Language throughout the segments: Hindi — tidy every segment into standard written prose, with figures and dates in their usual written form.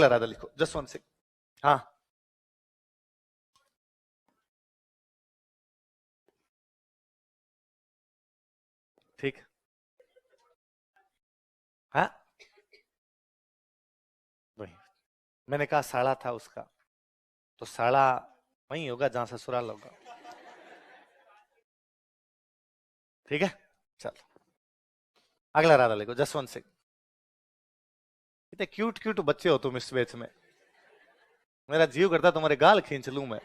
राधा लिखो, जसवंत सिंह। हाँ ठीक। हाँ वही मैंने कहा साड़ा था उसका, तो साड़ा वही होगा जहां ससुराल होगा। ठीक है चलो, अगला राधा लिखो, जसवंत सिंह। इतने क्यूट क्यूट बच्चे हो तुम इस बेच में, मेरा जीव करता तुम्हारे गाल खींच लूं मैं।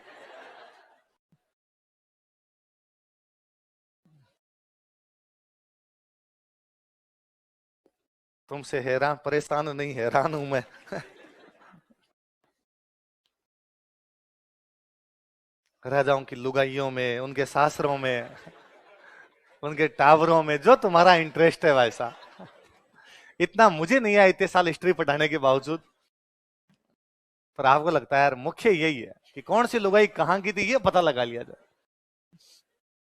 तुमसे हैरान परेशान नहीं, हैरान हूं मैं। राजाओं की लुगाइयों में, उनके सासरों में, उनके टावरों में, जो तुम्हारा इंटरेस्ट है वैसा। इतना मुझे नहीं आया इतने साल हिस्ट्री पढ़ाने के बावजूद, पर आपको लगता है यार मुख्य यही है कि कौन सी लुगाई कहां की थी ये पता लगा लिया जाए।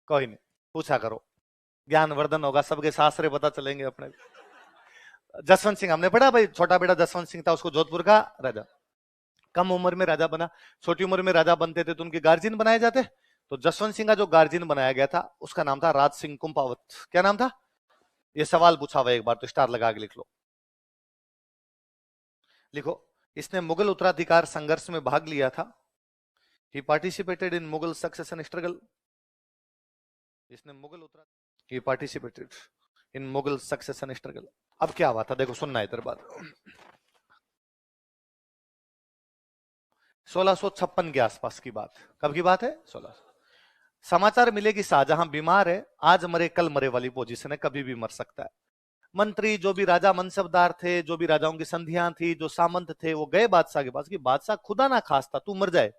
कोई नहीं, पूछा करो, ज्ञानवर्धन होगा, सबके सासरे पता चलेंगे अपने। जसवंत सिंह हमने पढ़ा भाई, छोटा बेटा जसवंत सिंह था, उसको जोधपुर का राजा, कम उम्र में राजा बना। छोटी उम्र में राजा बनते थे तो उनके गार्जियन बनाए जाते, तो जसवंत सिंह का जो गार्जियन बनाया गया था उसका नाम था राज सिंह कुंपावत। क्या नाम था? ये सवाल पूछा हुआ एक बार, तो स्टार लगा के लिख लो। लिखो, इसने मुगल उत्तराधिकार संघर्ष में भाग लिया था। He participated in Mughal succession struggle. इसने मुगल उत्तरा he participated in Mughal succession struggle. अब क्या हुआ था देखो, सुनना इधर बात। 1656 के आसपास की बात। कब की बात है? 16। समाचार मिले कि शाहजहां बीमार है, आज मरे कल मरे वाली पोजीशन है, कभी भी मर सकता है। मंत्री जो भी राजा मनसबदार थे, जो भी राजाओं की संधियां थी, जो सामंत थे, वो गए बादशाह के पास कि बादशाह खुदा ना खास्ता तू मर जाए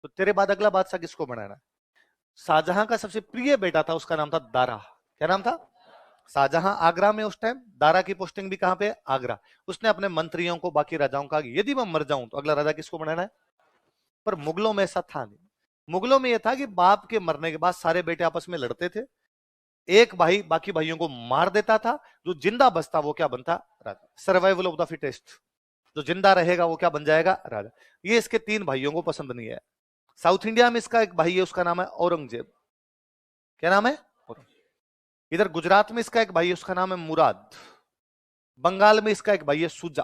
तो तेरे बाद अगला बादशाह किसको बनाना है। शाहजहां का सबसे प्रिय बेटा था, उसका नाम था दारा। क्या नाम था? शाहजहां आगरा में उस टाइम, दारा की पोस्टिंग भी कहां पे? आगरा। उसने अपने मंत्रियों को, बाकी राजाओं का, यदि मैं मर जाऊं तो अगला राजा किसको बनाना है। पर मुगलों में ऐसा था नहीं। मुगलों में यह था कि बाप के मरने के बाद सारे बेटे आपस में लड़ते थे, एक भाई बाकी भाइयों को मार देता था, जो जिंदा बचता वो क्या बनता? राजा। सर्वाइवल ऑफ द फिटेस्ट, जो जिंदा रहेगा वो क्या बन जाएगा? राजा। ये इसके तीन भाइयों को पसंद नहीं है। साउथ इंडिया में इसका एक भाई है, उसका नाम है औरंगजेब। क्या नाम है? इधर गुजरात में इसका एक भाई है, उसका नाम है मुराद। बंगाल में इसका एक भाई है सुजा।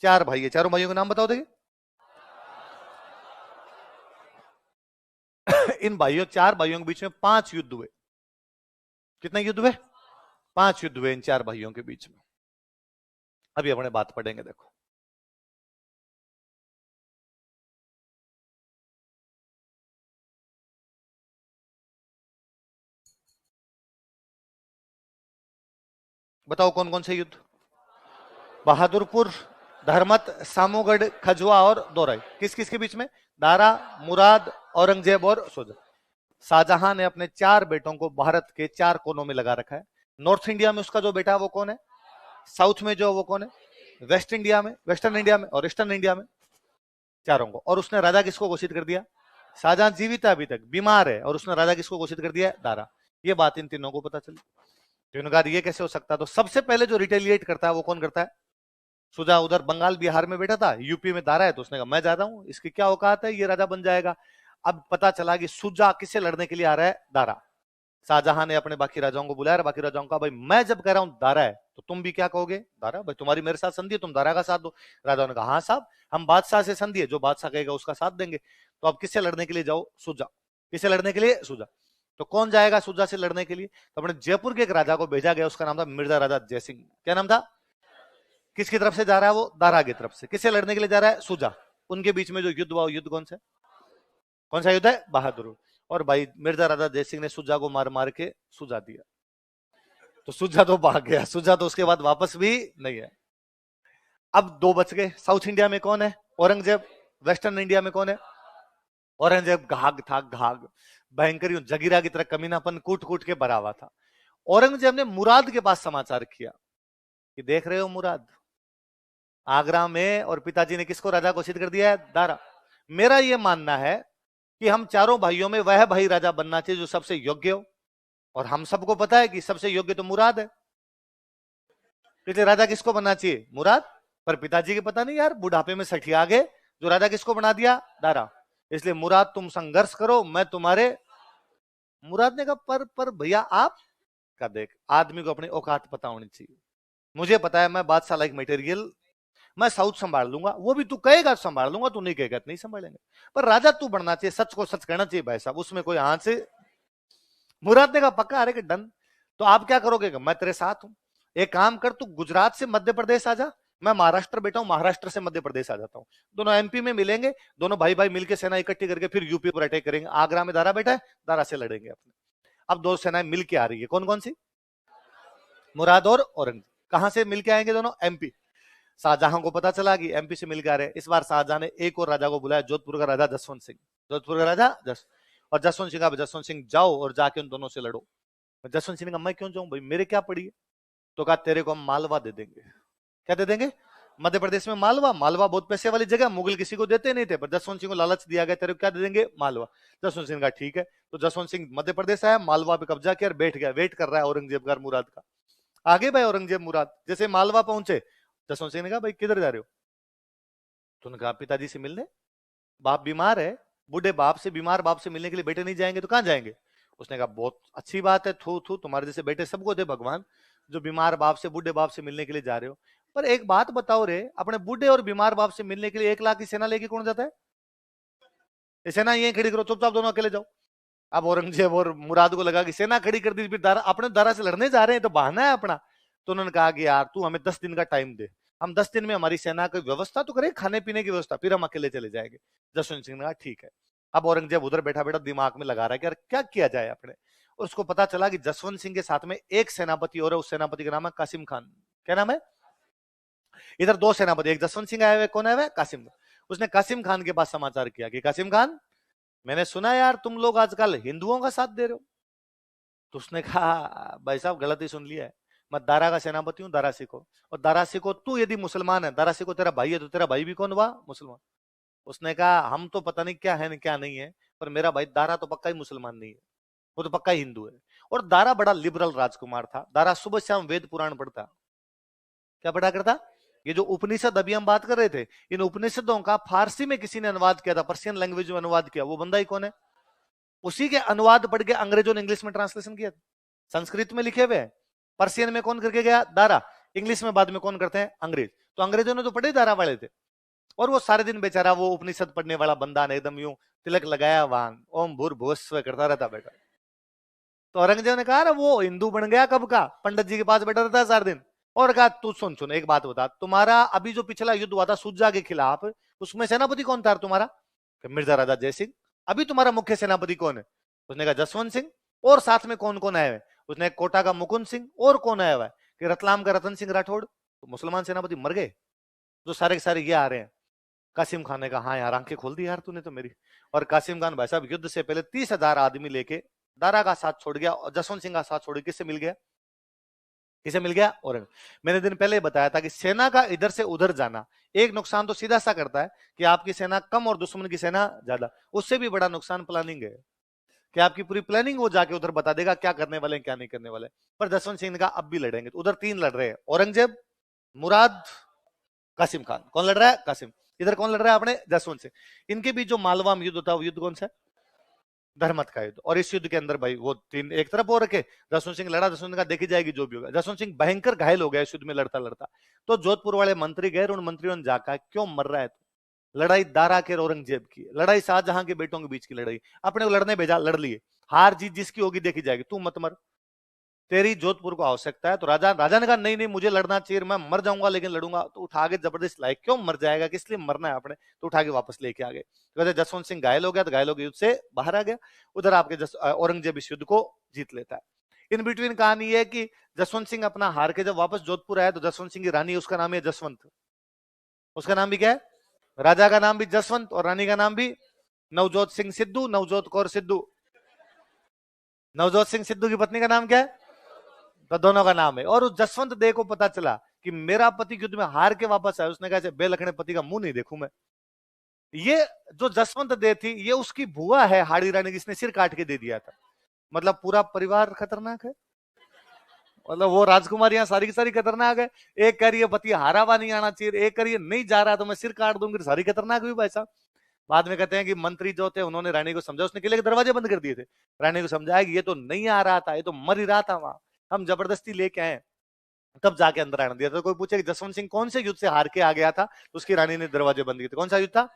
चार भाई है, चारों भाइयों के नाम बताओ देखिए। इन भाइयों, चार भाइयों के बीच में 5 युद्ध हुए। कितने युद्ध हुए? 5 युद्ध हुए इन चार भाइयों के बीच में। अभी अपने बात पढ़ेंगे देखो। बताओ कौन कौन से युद्ध? बहादुरपुर, धर्मत, सामूगढ़, खजुआ और दोराई। किस किस के बीच में? दारा, मुराद, औरंगजेब और सुजा। शाहजहां ने अपने चार बेटों को भारत के चार कोनों में लगा रखा है। नॉर्थ इंडिया में उसका जो बेटा है वो कौन है? साउथ में जो वो कौन है? वेस्ट इंडिया में, वेस्टर्न इंडिया में और ईस्टर्न इंडिया में, चारों को। और उसने राजा किसको घोषित कर दिया? शाहजहां जीवित है अभी तक, बीमार है, और उसने राजा किसको घोषित कर दिया? दारा। ये बात इन तीनों को पता चली। तो इन्होंने कहा ये कैसे हो सकता है? तो सबसे पहले जो रिटेलिएट करता है वो कौन करता है? सुजा। उधर बंगाल बिहार में बैठा था, यूपी में दारा है, तो उसने कहा मैं जाता हूं, इसकी क्या औकात है, ये राजा बन जाएगा। अब पता चला कि सुजा किससे लड़ने के लिए आ रहा है? दारा। शाहजहां ने अपने बाकी राजाओं को बुलाया, बाकी राजाओं का भाई मैं जब कह रहा हूं दारा है तो तुम भी क्या कहोगे? दारा। भाई तुम्हारी मेरे साथ संधि है, तुम दारा का साथ दो। राजाओं ने कहा हाँ साहब, हम बादशाह से संधि है, जो बादशाह कहेगा उसका साथ देंगे। तो अब किससे लड़ने के लिए जाओ? सुजा। किससे लड़ने के लिए? सुजा। तो कौन जाएगा सुजा से लड़ने के लिए? तो अपने जयपुर के एक राजा को भेजा गया, उसका नाम था मिर्जा राजा जयसिंह। क्या नाम था? किसकी तरफ से जा रहा है वो? दारा की तरफ से। किससे लड़ने के लिए जा रहा है? सुजा। उनके बीच में जो युद्ध हुआ, युद्ध कौन सा? कौन सा युद्ध है? बहादुर। और भाई मिर्जा राजा जयसिंह ने सुजा को मार मार के सुजा दिया, तो सुजा तो भाग गया, सुजा तो उसके बाद वापस भी नहीं है। अब दो बच गए। साउथ इंडिया में कौन है? औरंगजेब। वेस्टर्न इंडिया में कौन है? औरंगजेब घाघ था, घाघ, भयंकर जगीरा की तरह कमीनापन कूट कूट के भरा हुआ था। औरंगजेब ने मुराद के पास समाचार किया कि देख रहे हो मुराद, आगरा में, और पिताजी ने किसको राजा घोषित कर दिया है? दारा। मेरा यह मानना है कि हम चारों भाइयों में वह भाई राजा बनना चाहिए जो सबसे योग्य हो, और हम सबको पता है कि सबसे योग्य तो मुराद है, इसलिए राजा किसको बनना चाहिए? मुराद। पर पिताजी के पता नहीं यार, बुढ़ापे में सठिया गए, जो राजा किसको बना दिया, दारा। इसलिए मुराद तुम संघर्ष करो, मैं तुम्हारे। मुराद ने कहा पर भैया आप का देख, आदमी को अपनी औकात पता होनी चाहिए। मुझे पता है मैं बादशाह लाइक मटेरियल, मैं साउथ संभाल लूंगा, वो भी तू कहेगा संभाल लूंगा, तू नहीं कहेगा नहीं संभालेंगे। पर राजा तू बनना चाहिए, सच को सच कहना चाहिए भाई साहब, उसमें कोई हाथ से। मुराद ने कहा पक्का, अरे डन। तो आप क्या करोगे, मैं तेरे साथ हूं। एक काम कर, तू गुजरात से मध्य प्रदेश आ जा, मैं महाराष्ट्र बैठा हूं, महाराष्ट्र से मध्य प्रदेश आ जाता हूं, दोनों एमपी में मिलेंगे, दोनों भाई भाई मिलकर सेना इकट्ठी करके फिर यूपी पर अटैक करेंगे। आगरा में दारा बैठा है, दारा से लड़ेंगे अपने। अब दो सेनाएं मिलके आ रही है, कौन कौन सी, मुराद और औरंगजेब। कहां से मिलके आएंगे दोनों, एमपी। शाहजहां को पता चला कि एमपी से मिलकर आ रहे। इस बार शाहजहां ने एक और राजा को बुलाया, जोधपुर का राजा जसवंत सिंह। जोधपुर का राजा और जसवंत सिंह, जसवंत सिंह जाओ और जाके उन दोनों से लड़ो। जसवंत सिंह ने कहा मैं क्यों जाऊं भाई, मेरे क्या पड़ी है। तो कहा तेरे को हम मालवा दे देंगे। क्या दे देंगे, मध्य प्रदेश में मालवा। मालवा बहुत पैसे वाली जगह, मुगल किसी को देते नहीं थे, पर जसवंत सिंह को लालच दिया गया, तेरे को क्या दे देंगे, मालवा। जसवंत सिंह का ठीक है। तो जसवंत सिंह मध्य प्रदेश आया, मालवा पे कब्जा किया, बैठ गया, वेट कर रहा है औरंगजेब का मुराद का। आगे भाई औरंगजेब मुराद जैसे मालवा पहुंचे, जसवंत सिंह ने कहा भाई किधर जा रहे हो। तो उन्होंने कहा पिताजी से मिलने, बाप बीमार है। बूढ़े बाप से, बीमार बाप से मिलने के लिए बेटे नहीं जाएंगे तो कहां जाएंगे। उसने कहा बहुत अच्छी बात है, थू थू तुम्हारे जैसे बेटे सबको दे भगवान, जो बीमार बाप से, बूढ़े बाप से मिलने के लिए जा रहे हो। पर एक बात बताओ रे, अपने बूढ़े और बीमार बाप से मिलने के लिए 1 लाख की सेना लेके कौन जाता है। ये सेना यहीं खड़ी करो, चुपचाप दोनों अकेले जाओ। अब औरंगजेब और मुराद को लगा कि सेना खड़ी कर दी, फिर दारा, अपने दारा से लड़ने जा रहे हैं तो बहाना है अपना। तो उन्होंने कहा कि यार तू हमें 10 दिन का टाइम दे, हम 10 दिन में हमारी सेना की व्यवस्था तो करें, खाने पीने की व्यवस्था, फिर हम अकेले चले जाएंगे। जसवंत सिंह ने कहा ठीक है। अब औरंगजेब उधर बैठा बैठा दिमाग में लगा रहा है कि यार क्या किया जाए अपने। और उसको पता चला कि जसवंत सिंह के साथ में एक सेनापति और है, उस सेनापति का नाम है कासिम खान। क्या नाम है, इधर 2 सेनापति, एक जसवंत सिंह आए हुए, कौन आया हुआ, कासिम। उसने कासिम खान के पास समाचार किया कि कासिम खान, मैंने सुना यार तुम लोग आजकल हिंदुओं का साथ दे रहे हो। तो उसने कहा भाई साहब गलत ही सुन लिया है, मैं दारा का सेनापति हूं, दारा सिखो। और दारा सिखो तू यदि मुसलमान है, दारा सिखो तेरा भाई है, तो तेरा भाई भी कौन हुआ, मुसलमान। उसने कहा हम तो पता नहीं क्या है क्या नहीं है, पर मेरा भाई दारा तो पक्का ही मुसलमान नहीं है, वो तो पक्का ही हिंदू है। और दारा बड़ा लिबरल राजकुमार था। दारा सुबह शाम वेद पुराण पढ़ता। क्या पढ़ा करता, ये जो उपनिषद अभी हम बात कर रहे थे, इन उपनिषदों का फारसी में किसी ने अनुवाद किया था, पर्शियन लैंग्वेज में अनुवाद किया, वो बंदा ही कौन है। उसी के अनुवाद पढ़ के अंग्रेजों ने इंग्लिश में ट्रांसलेशन किया। संस्कृत में लिखे हुए हैं, पर्शियन में कौन करके गया, दारा। इंग्लिश में बाद में कौन करते हैं, अंग्रेज। तो अंग्रेजों ने तो पढ़े दारा वाले थे। और वो सारे दिन बेचारा वो उपनिषद पढ़ने वाला बंदा ने एकदम यूं तिलक लगाया वान ओम भूर्भुवस्व करता रहता बेटा। तो औरंगजेब ने कहा वो हिंदू बन गया कब का, पंडित जी के पास बैठा रहता है सारे दिन। और कहा तू सुन सुन एक बात बता, तुम्हारा अभी जो पिछला युद्ध हुआ था सुज्जा के खिलाफ, उसमें सेनापति कौन था तुम्हारा, मिर्जा राजा जयसिंह। अभी तुम्हारा मुख्य सेनापति कौन है। उसने कहा जसवंत सिंह। और साथ में कौन कौन आए हुए, उसने कोटा का मुकुंद सिंह, और कौन आया हुआ है कि रतलाम का रतन सिंह राठौड़। तो मुसलमान सेनापति मर गए, जो सारे के सारे ये आ रहे हैं। कासिम खान ने कहा हाँ यार आंखें खोल दी यार तूने तो मेरी। और कासिम खान भाई साहब युद्ध से पहले 30,000 आदमी लेके दारा का साथ छोड़ गया और जसवंत सिंह का साथ छोड़, किससे मिल गया, किसे मिल गया, और मैंने दिन पहले बताया था कि सेना का इधर से उधर जाना एक नुकसान तो सीधा सा करता है कि आपकी सेना कम और दुश्मन की सेना ज्यादा। उससे भी बड़ा नुकसान प्लानिंग है कि आपकी पूरी प्लानिंग वो जाके उधर बता देगा क्या करने वाले हैं क्या नहीं करने वाले। पर जसवंत सिंह ने कहा अब भी लड़ेंगे। तो उधर 3 लड़ रहे हैं, औरंगजेब, मुराद, कासिम खान। कौन लड़ रहा है, कासिम। इधर कौन लड़ रहा है, अपने जसवंत सिंह। इनके बीच जो मालवा में युद्ध होता है वो युद्ध कौन सा है, धर्मत का युद्ध। और इस युद्ध के अंदर भाई वो 3 एक तरफ हो रखे, जसवंत सिंह लड़ा, जसवंत सिंह का देखी जाएगी जो भी होगा। जसवंत सिंह भयंकर घायल हो गया इस युद्ध में लड़ता लड़ता। तो जोधपुर वाले मंत्री गए, उन मंत्रियों ने जाकर क्यों मर रहा है, लड़ाई दारा के औरंगजेब की, लड़ाई शाहजहां के बेटों के बीच की लड़ाई, अपने को लड़ने भेजा, लड़ लिए, हार जीत जिसकी होगी देखी जाएगी, तू मत मर, तेरी जोधपुर को आवश्यकता है। तो राजा ने कहा नहीं नहीं मुझे लड़ना चाहिए, मैं मर जाऊंगा लेकिन लड़ूंगा। तो उठा के जबरदस्त लाए, क्यों मर जाएगा, किस लिए मरना है अपने, तो उठा के वापस लेके आ गए। तो जसवंत सिंह घायल हो गया, तो घायल हो गया युद्ध से बाहर आ गया। उधर आपके औरंगजेब इस युद्ध को जीत लेता है। इन बिटवीन कहानी है कि जसवंत सिंह अपना हार के जब वापस जोधपुर आया तो जसवंत सिंह की रानी, उसका नाम है जसवंत, उसका नाम भी क्या है, राजा का नाम भी जसवंत और रानी का नाम भी नवजोत सिंह सिद्धू, नवजोत कौर सिद्धू। नवजोत सिंह सिद्धू की पत्नी का नाम क्या है, तो दोनों का नाम है। और उस जसवंत देव को पता चला कि मेरा पति युद्ध में हार के वापस आया, उसने कहा बेलखने पति का मुंह नहीं देखूं मैं। ये जो जसवंत देव थी ये उसकी बुआ है हाड़ी रानी, जिसने सिर काट के दे दिया था। मतलब पूरा परिवार खतरनाक है। मतलब वो राजकुमारियां सारी की सारी खतरनाक है। एक कह रही है पति हारा हुआ नहीं आना चाहिए, एक कह रही है नहीं जा रहा तो मैं सिर काट दूंगी, सारी खतरनाक हुई भाई साहब। बाद में कहते हैं कि मंत्री जो थे उन्होंने रानी को समझा, उसने किले के दरवाजे बंद कर दिए थे, रानी को समझाया कि ये तो नहीं आ रहा था, ये तो मर ही रहा था वहां, हम जबरदस्ती लेके आए, तब जाके अंदर आने दिया। तो कोई पूछे कि जसवंत सिंह कौन से युद्ध से हार के आ गया था, तो उसकी रानी ने दरवाजे बंद किए थे, कौन सा युद्ध था?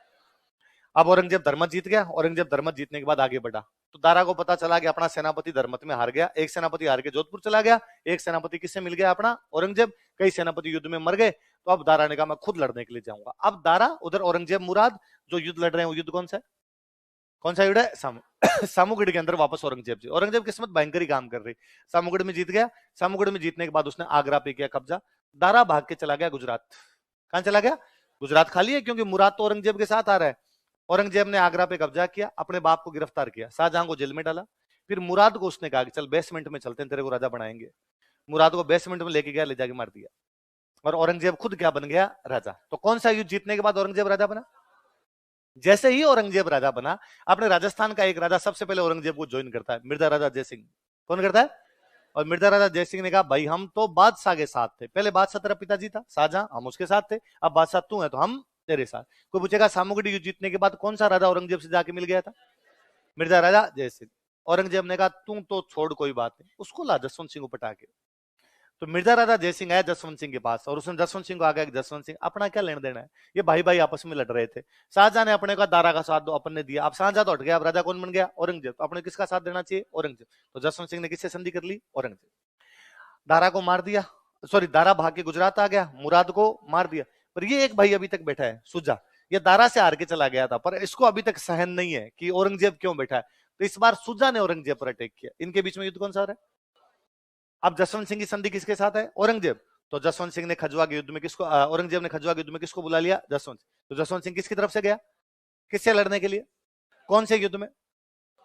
अब औरंगजेब धर्मत जीत गया, औरंगजेब धर्मत जीतने के बाद आगे बढ़ा, तो दारा को पता चला कि अपना सेनापति धर्मत में हार गया, एक सेनापति हार के जोधपुर चला गया, एक सेनापति किससे मिल गया? अपना औरंगजेब, कई सेनापति युद्ध में मर गए, तो अब दारा ने कहा मैं खुद लड़ने के लिए जाऊंगा। अब दारा उधर औरंगजेब मुराद जो युद्ध लड़ रहे हैं, वो युद्ध कौन सा है? कौन सा युद्ध है? सामूगढ़ के अंदर वापस औरंगजेब जी, औरंगजेब किस्मत भयंकर ही काम कर रही, सामूगढ़ में जीत गया, सामूगढ़ में जीतने के बाद उसने आगरा पे किया कब्जा, दारा भाग के चला गया गुजरात। कहां चला गया? गुजरात खाली है, क्योंकि मुराद तो औरंगजेब के साथ आ रहा है। औरंगजेब ने आगरा पे कब्जा किया, अपने बाप को गिरफ्तार किया, शाहजहां को जेल में डाला, फिर मुराद को उसने कहा कि चल बेसमेंट में चलते हैं, तेरे को राजा बनाएंगे। मुराद को बेसमेंट में लेके गया, ले जाके मार दिया, और औरंगजेब खुद क्या बन गया? राजा। तो कौन सा युद्ध जीतने के बाद औरंगजेब राजा बना? जैसे ही औरंगजेब राजा बना, अपने राजस्थान का एक राजा सबसे पहले औरंगजेब को ज्वाइन करता है, मिर्जा राजा जयसिंह। कौन करता है? और मिर्जा राजा जयसिंह ने कहा भाई हम तो बादशाह के साथ थे, पहले बादशाह तेरा पिताजी था शाहजहां, हम उसके साथ थे, अब बादशाह तू है तो हम तेरे साथ। कोई पूछेगा सामूगढ़ युद्ध जीतने के बाद कौन सा राजा औरंगजेब से जाके मिल गया था? मिर्जा राजा जयसिंह। औरंगजेब ने कहा तू तो छोड़ कोई बात नहीं, उसको ला जसवंत सिंह को पटा के। तो मिर्जा राजा जयसिंह आया जसवंत सिंह के पास, और उसने जसवंत सिंह को आगे, जसवंत सिंह अपना क्या लेना देना है, ये भाई भाई आपस में लड़ रहे थे, शाहजहां ने अपने का दारा का साथ दो, अपन ने दिया, अब शाहजहां तो हट गया, अब राजा कौन बन गया? औरंगजेब। तो अपने किसका साथ देना चाहिए? औरंगजेब। तो जसवंत सिंह ने किससे संधि कर ली? औरंगजेब। दारा को मार दिया, सॉरी दारा भाग के गुजरात आ गया, मुराद को मार दिया, पर ये एक भाई अभी तक बैठा है सुजा, ये दारा से हार के चला गया था, पर इसको अभी तक सहन नहीं है कि औरंगजेब क्यों बैठा है, तो इस बार सुजा ने औरंगजेब पर अटैक किया। इनके बीच में युद्ध कौन सा हो रहा है? अब जसवंत सिंह की संधि किसके साथ है? औरंगजेब। तो जसवंत सिंह ने खजुआ के युद्ध में किसको, औरंगजेब ने खजुआ के युद्ध में किसको बुला लिया? जसवंत। तो जसवंत सिंह किसकी तरफ से गया? किससे लड़ने के लिए? कौन से युद्ध में?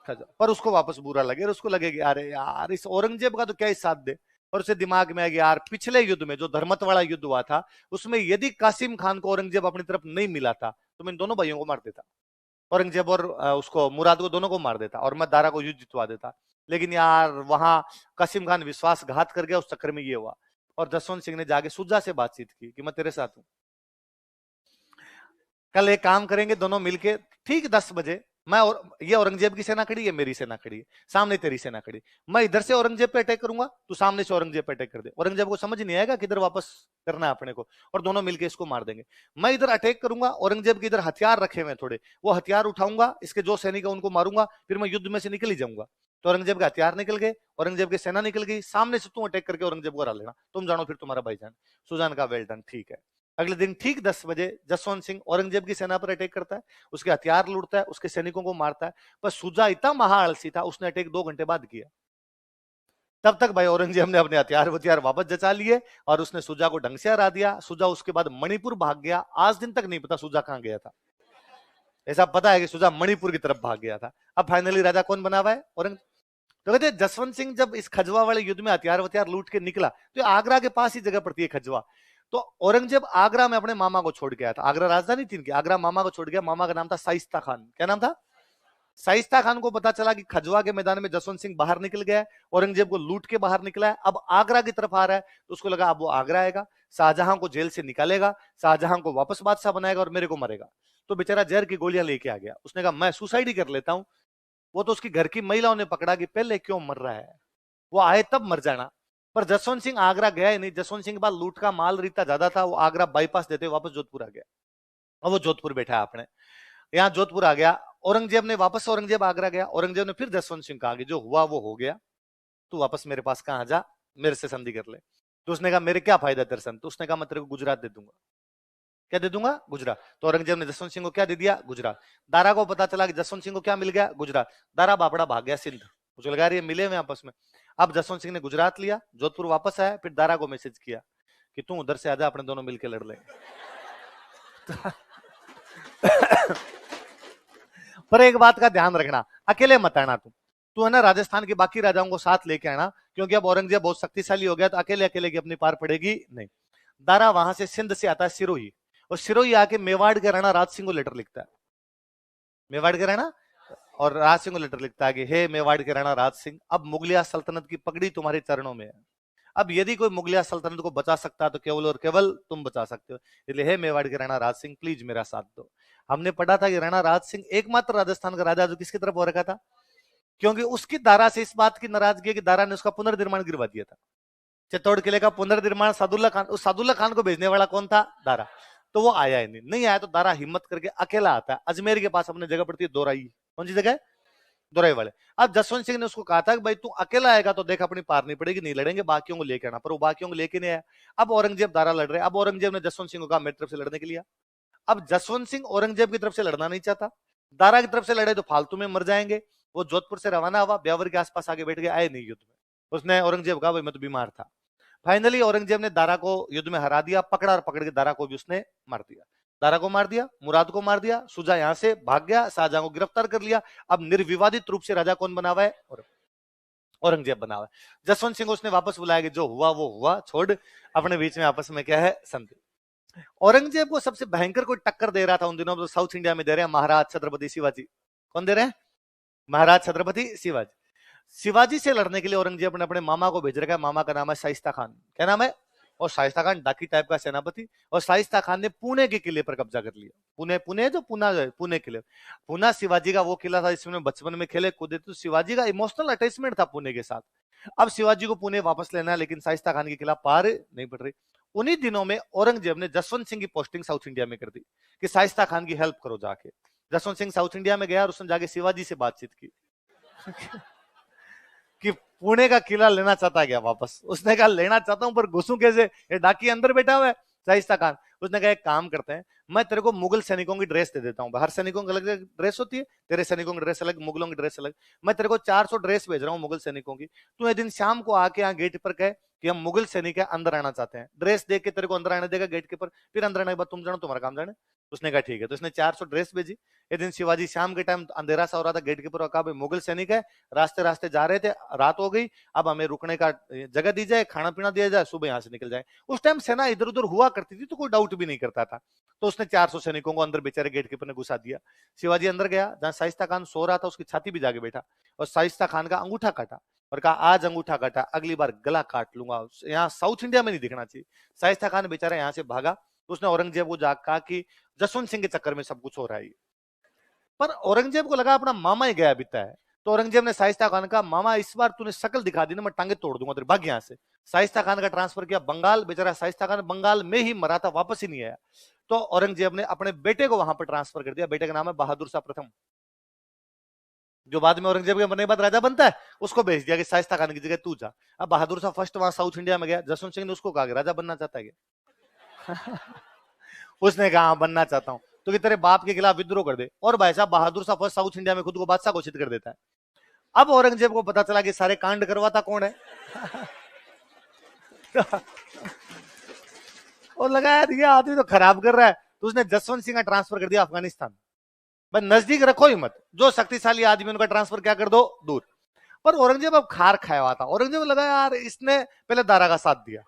खजुआ। पर उसको वापस बुरा लगे, और उसको लगे कि अरे यार इस औरंगजेब का तो क्या ही साथ दे, और उसे दिमाग में आ गया यार पिछले युद्ध में जो धर्मत वाला युद्ध हुआ था, उसमें यदि कासिम खान को औरंगजेब अपनी तरफ नहीं मिला था, तो मैं इन दोनों भाइयों को मार देता, औरंगजेब और उसको मुराद को, दोनों को मार देता, और मैं दारा को युद्ध जितवा देता। लेकिन यार वहां कासिम खान विश्वासघात कर गया, उस चक्कर में ये हुआ। और जसवंत सिंह ने जाके सुजा से बातचीत की कि मैं तेरे साथ हूं, कल एक काम करेंगे दोनों मिलके, ठीक 10 बजे मैं, और ये औरंगजेब की सेना खड़ी है, मेरी सेना खड़ी है, सामने तेरी सेना खड़ी, मैं इधर से औरंगजेब पे अटैक करूंगा, तू सामने से औरंगजेब पे अटैक कर दे, औरंगजेब को समझ नहीं आएगा किधर वापस करना है अपने को, और दोनों मिलके इसको मार देंगे। मैं इधर अटैक करूंगा, औरंगजेब के इधर हथियार रखे हुए थोड़े, वो हथियार उठाऊंगा, इसके जो सैनिक है उनको मारूंगा, फिर मैं युद्ध में से निकल ही जाऊंगा। तो औरंगजेब के हथियार निकल गए, औरंगजेब की सेना निकल गई, सामने से तुम अटैक करके औरंगजेब को हरा लेना, तुम जानो फिर तुम्हारा भाईजान। सुजान का वेल डन, ठीक है। अगले दिन ठीक 10 बजे जसवंत सिंह औरंगजेब की सेना पर अटैक करता है, उसके हथियार लूटता है, उसके सैनिकों को मारता है, पर सुजा इतना महाआलसी था, उसने अटैक 2 घंटे बाद किया। तब तक भाई औरंगजेब ने अपने हथियार वापस जचा लिए, और उसने सुजा को ढंग से हरा दिया। सुजा उसके बाद मणिपुर भाग गया, आज दिन तक नहीं पता सुजा कहां गया था, ऐसा पता है कि सुजा मणिपुर की तरफ भाग गया था। अब फाइनली राजा कौन बना हुआ है? औरंग। तो कहते जसवंत सिंह जब इस खजवा वाले युद्ध में हथियार लूट के निकला, तो आगरा के पास ही जगह पड़ती है खजवा, तो औरंगजेब आगरा में अपने मामा को छोड़ गया था, आगरा राजधानी थी इनकी, आगरा मामा को छोड़ गया, मामा का नाम था शाइस्ता खान। क्या नाम था? शाइस्ता खान को पता चला कि खजवा के मैदान में जसवंत सिंह बाहर निकल गया है, औरंगजेब को लूट के बाहर निकला है, अब आगरा की तरफ आ रहा है, तो उसको लगा अब वो आगरा आएगा, शाहजहां को जेल से निकालेगा, शाहजहां को वापस बादशाह बनाएगा और मेरे को मरेगा। तो बेचारा जहर की गोलियां लेके आ गया, उसने कहा मैं सुसाइड ही कर लेता हूं। वो तो उसकी घर की महिलाओं ने पकड़ा कि पहले क्यों मर रहा है, वो आए तब मर जाना। पर जसवंत सिंह आगरा गया ही नहीं, जसवंत सिंह के पास लूट का माल रीता ज्यादा था, वो आगरा बाईपास देते वापस जोधपुर आ गया, और वो जोधपुर बैठा है अपने यहाँ, जोधपुर आ गया। औरंगजेब ने वापस, औरंगजेब आगरा गया, औरंगजेब ने फिर जसवंत सिंह कहा कि जो हुआ वो हो गया, तू वापस मेरे पास कहां जा, मेरे से संधि कर ले। तो उसने कहा मेरे क्या फायदा तेरे संग, तो उसने कहा मैं तेरे को गुजरात दे दूंगा। क्या दे दूंगा? गुजरात। तो औरंगजेब ने जसवंत सिंह को क्या दे दिया? गुजरात। दारा को पता चला कि जसवंत सिंह को क्या मिल गया? गुजरात। दारा बापड़ा भाग गया सिंध, मुझे लगा रही है मिले हुए आपस में। अब जसवंत सिंह ने गुजरात लिया, जोधपुर वापस आया, फिर दारा को मैसेज किया कि तू उधर से आजा, अपने दोनों मिलकर लड़ ले। पर एक बात का ध्यान रखना, अकेले मत आना तू है ना, राजस्थान के बाकी राजाओं को साथ लेके आना, क्योंकि अब औरंगजेब बहुत शक्तिशाली हो गया, तो अकेले अकेले की अपनी पार पड़ेगी नहीं। दारा वहां से सिंध से आता है सिरोही, और सिरोही आके मेवाड़ के राणा राज सिंह को लेटर लिखता है, मेवाड़ के राणा और राज सिंह को लेटर लिखता है कि हे मेवाड़ के राणा राज सिंह, अब मुगलिया सल्तनत की पगड़ी तुम्हारे चरणों में है, अब यदि कोई मुगलिया सल्तनत को बचा सकता तो केवल और केवल तुम बचा सकते हो, इसलिए हे मेवाड़ के राणा राज सिंह प्लीज मेरा साथ दो। हमने पढ़ा था कि राणा राज सिंह एकमात्र राजस्थान का राजा जो किसकी तरफ हो रखा था, क्योंकि उसकी दारा से इस बात की नाराजगी है कि दारा ने उसका पुनर्निर्माण गिरवा दिया था। चित्तौड़ किले का पुनर्निर्माण सादुल्ला खान, उस सादुल्ला खान को भेजने वाला कौन था, दारा। तो वो आया ही नहीं आया तो दारा हिम्मत करके अकेला आता है, अजमेर के पास अपने जगह पड़ती है दोराई, कौन सी जगह, दोराई वाले। अब जसवंत सिंह ने उसको कहा था कि भाई तू अकेला आएगा तो देख अपनी पार नहीं पड़ेगी, नहीं लड़ेंगे, बाकियों को लेके आना, पर वो बाकियों को लेके नहीं आया। अब औरंगजेब दारा लड़ रहे, अब औरंगजेब ने जसवंत सिंह को कहा मेरी तरफ से लड़ने के लिए। अब जसवंत सिंह औरंगजेब की तरफ से लड़ना नहीं चाहता, दारा की तरफ से लड़े तो फालतू में मर जाएंगे। वो जोधपुर से रवाना हुआ, ब्यावर के आसपास आगे बैठ गए, आए नहीं युद्ध में। उसने औरंगजेब कहा भाई मैं तो बीमार था। फाइनली औरंगजेब ने दारा को युद्ध में हरा दिया, पकड़ा और पकड़ के दारा को भी उसने मार दिया। दारा को मार दिया, मुराद को मार दिया, सुजा यहां से भाग गया, शाहजहां को गिरफ्तार कर लिया। अब निर्विवादित रूप से राजा कौन बना हुआ है, औरंगजेब बना हुआ है। जसवंत सिंह उसने वापस बुलाया कि जो हुआ वो हुआ, छोड़, अपने बीच में आपस में क्या है संधि। औरंगजेब को सबसे भयंकर कोई टक्कर दे रहा था उन दिनों, तो साउथ इंडिया में दे रहे हैं महाराज छत्रपति शिवाजी। कौन दे रहे हैं, महाराज छत्रपति शिवाजी। शिवाजी से लड़ने के लिए औरंगजेब ने अपने मामा को भेज रखा है, मामा का नाम है शाइस्ता खान। क्या नाम है, और शाइस्ता खान डाकी टाइप का सेनापति। और शाइस्ता खान ने पुणे के किले पर कब्जा कर लिया। पुणे, पुणे जो पुना है, पुणे किले, पुना शिवाजी का वो किला था जिसमें बचपन में खेले कूदे, तो शिवाजी का इमोशनल अटैचमेंट था पुणे के साथ। अब शिवाजी को पुणे वापस लेना है, लेकिन शाइस्ता खान के खिलाफ पार नहीं पड़ रही। उन्हीं दिनों में औरंगजेब ने जसवंत सिंह की पोस्टिंग साउथ इंडिया में कर दी कि शाइस्ता खान की हेल्प करो जाके। जसवंत सिंह साउथ इंडिया में गया और उसने जाके शिवाजी से बातचीत की कि पुणे का किला लेना चाहता है क्या वापस। उसने कहा लेना चाहता हूं पर घुसूं कैसे, ये डाकी अंदर बैठा हुआ है शाइस्ता खान। उसने कहा एक काम करते हैं, मैं तेरे को मुगल सैनिकों की ड्रेस दे देता हूं, हर सैनिकों की अलग ड्रेस होती है, तेरे सैनिकों की ड्रेस अलग, मुगलों की ड्रेस अलग। मैं तेरे को 400 ड्रेस भेज रहा हूं मुगल सैनिकों की, तू एक दिन शाम को आके यहाँ गेट पर कहे कि हम मुगल सैनिक है, अंदर आना चाहते हैं। ड्रेस देख के तेरे को अंदर आने देगा गेट के पर, फिर अंदर आने के बाद तुम जानो तुम्हारा काम जाने। उसने कहा ठीक है, तो उसने 400 ड्रेस भेजी। एक दिन शिवाजी शाम के टाइम अंधेरा सा हो रहा था, गेट के ऊपर कहा भाई मुगल सैनिक है, रास्ते रास्ते जा रहे थे, रात हो गई, अब हमें रुकने का जगह दी जाए, खाना पीना दिया जाए, सुबह यहाँ से निकल जाए। उस टाइम सेना इधर उधर हुआ करती थी तो कोई डाउट भी नहीं करता था। तो उसने 400 सैनिकों को अंदर बेचारे गेट के ऊपर ने घुसा दिया। शिवाजी अंदर गया, जहां शाइस्ता खान सो रहा था उसकी छाती भी जाके बैठा और शाइस्ता खान का अंगूठा काटा और कहा आज अंगूठा काटा, अगली बार गला काट लूंगा, यहाँ साउथ इंडिया में नहीं दिखना चाहिए। शाइस्ता खान बेचारा यहाँ से भागा। तो उसने औरंगजेब को जाकर कहा कि जसवंत सिंह के चक्कर में सब कुछ हो रहा है। पर औरंगजेब को लगा अपना मामा ही गया बीता है। तो औरंगजेब ने शाइस्ता खान का मामा इस बार तूने शक्ल दिखा दी ना, मैं टांगे तोड़ दूंगा तेरे, भाग यहाँ से। शाइस्ता खान का ट्रांसफर किया बंगाल, बेचारा शाइस्ता खान बंगाल में ही मरा था, वापस ही नहीं आया। तो औरंगजेब ने अपने बेटे को वहां पर ट्रांसफर कर दिया, बेटे का नाम है बहादुर शाह प्रथम, जो बाद में औरंगजेब के मरने के बाद राजा बनता है। उसको भेज दिया कि शाइस्ता खान की जगह तू जा। अब बहादुर शाह फर्स्ट वहां साउथ इंडिया में गया, जसवंत सिंह ने उसको कहा राजा बनना चाहता है क्या उसने कहा बनना चाहता हूं, तो कि तेरे बाप के खिलाफ विद्रोह कर दे। और भाई साहब Bahadur Shah first south India में खुद को बादशाह घोषित कर देता है। अब औरंगजेब को पता चला कि सारे कांड करवाता कौन है और लगा यार ये आदमी तो खराब कर रहा है। तो उसने जसवंत सिंह का ट्रांसफर कर दिया अफगानिस्तान। बस नजदीक रखो ही मत, जो शक्तिशाली आदमी उनका ट्रांसफर क्या कर दो दूर। पर औरंगजेब अब खार खाया हुआ था। औरंगजेब लगा यार इसने पहले दारा का साथ दिया,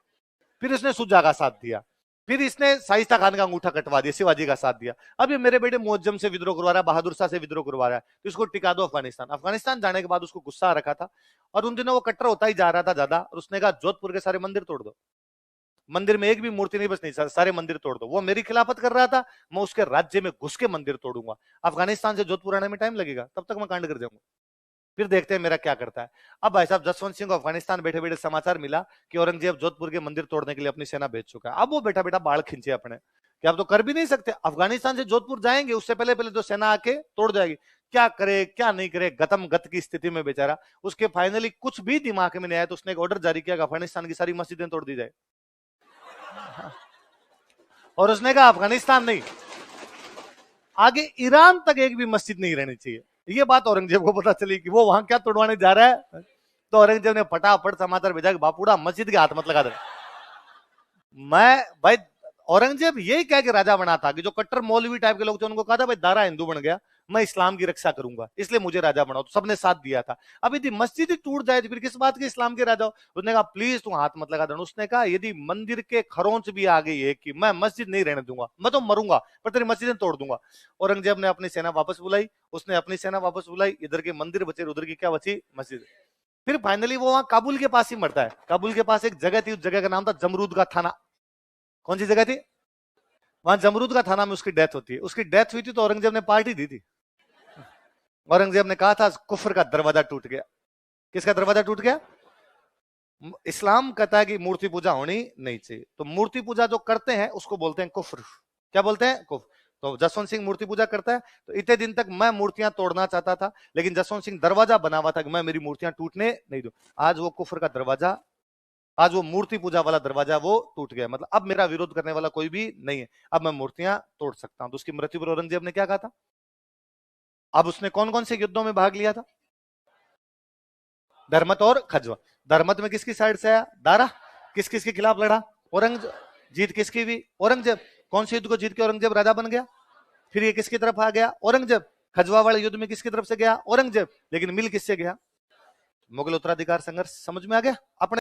फिर इसने सुजा का साथ दिया, फिर इसने शाइस्ता खान का अंगूठा कटवा दिया, शिवाजी का साथ दिया, अब ये मेरे बेटे मुअज्जम से विद्रोह करवा रहा है, बहादुर शाह से विद्रोह करवा रहा है, तो इसको टिका दो अफगानिस्तान। अफगानिस्तान जाने के बाद उसको गुस्सा आ रखा था और उन दिनों वो कट्टर होता ही जा रहा था ज्यादा, और उसने कहा जोधपुर के सारे मंदिर तोड़ दो, मंदिर में एक भी मूर्ति नहीं बस नहीं, सारे मंदिर तोड़ दो। वो मेरी खिलाफत कर रहा था, मैं उसके राज्य में घुस के मंदिर तोड़ूंगा। अफगानिस्तान से जोधपुर आने में टाइम लगेगा, तब तक मैं कांड कर जाऊंगा, फिर देखते हैं मेरा क्या करता है। अब भाई साहब जसवंत सिंह को अफगानिस्तान बैठे बैठे समाचार मिला कि औरंगजेब जोधपुर के मंदिर तोड़ने के लिए अपनी सेना भेज चुका है। अब वो बैठा बैठा बाढ़ खींचे अपने कि अब तो कर भी नहीं सकते, अफगानिस्तान से जोधपुर जाएंगे उससे पहले पहले तो सेना आके तोड़ जाएगी, क्या करे क्या नहीं करे, गतम गत की स्थिति में बेचारा। उसके फाइनली कुछ भी दिमाग में नहीं आया तो उसने एक ऑर्डर जारी किया कि अफगानिस्तान की सारी मस्जिदें तोड़ दी जाए और उसने कहा अफगानिस्तान नहीं, आगे ईरान तक एक भी मस्जिद नहीं रहनी चाहिए। ये बात औरंगजेब को पता चली कि वो वहां क्या तोड़वाने जा रहा है। तो औरंगजेब ने फटाफट समाचार भेजा कि बापूड़ा मस्जिद के हाथ मत लगा दे। मैं भाई औरंगजेब यही कह के राजा बना था कि जो कट्टर मौलवी टाइप के लोग थे उनको कहा था भाई दारा हिंदू बन गया, मैं इस्लाम की रक्षा करूंगा, इसलिए मुझे राजा बनाओ, तो सबने साथ दिया था। अब यदि मस्जिद ही टूट जाए तो फिर किस बात के इस्लाम के राजा हो। उसने कहा प्लीज तू हाथ मत लगा देना। उसने कहा यदि मंदिर के खरोंच भी आ गई है कि मैं मस्जिद नहीं रहने दूंगा, मैं तो मरूंगा पर तेरी मस्जिदें तोड़ दूंगा। औरंगजेब ने अपनी सेना वापस बुलाई, उसने अपनी सेना वापस बुलाई, इधर के मंदिर बचे उधर की क्या बची मस्जिद। फिर फाइनली वो वहां काबुल के पास ही मरता है। काबुल के पास एक जगह थी, उस जगह का नाम था जमरूद का थाना। कौन सी जगह थी? वहां जमरूद का थाना में उसकी डेथ होती है। उसकी डेथ हुई थी तो औरंगजेब ने पार्टी दी थी। औरंगजेब ने कहा था कुफर का दरवाजा टूट गया। किसका दरवाजा टूट गया? इस्लाम कहता है कि मूर्ति पूजा होनी नहीं चाहिए, तो मूर्ति पूजा जो करते हैं उसको बोलते हैं कुफ्र। क्या बोलते हैं? कुफ्र। तो जसवंत सिंह मूर्ति पूजा करता है। तो इतने दिन तक मैं मूर्तियां तोड़ना चाहता था, लेकिन जसवंत सिंह दरवाजा बना हुआ था कि मैं मेरी मूर्तियां टूटने नहीं दूं। आज वो कुफर का दरवाजा, आज वो मूर्ति पूजा वाला दरवाजा वो टूट गया। मतलब अब मेरा विरोध करने वाला कोई भी नहीं है, अब मैं मूर्तियां तोड़ सकता हूं। तो उसकी मृत्यु पर औरंगजेब ने क्या कहा था? अब उसने कौन कौन से युद्धों में भाग लिया था? धर्मत और खजवा। धर्मत में किसकी साइड से आया? दारा। किस किस के खिलाफ लड़ा? औरंगजेब। जीत किसकी हुई? औरंगजेब। कौन से युद्ध को जीत के औरंगजेब राजा बन गया? फिर ये किसकी तरफ आ गया? औरंगजेब। खजवा वाले युद्ध में किसकी तरफ से गया? औरंगजेब। लेकिन मिल किससे गया? मुगल उत्तराधिकार संघर्ष। समझ में आ गया? अपने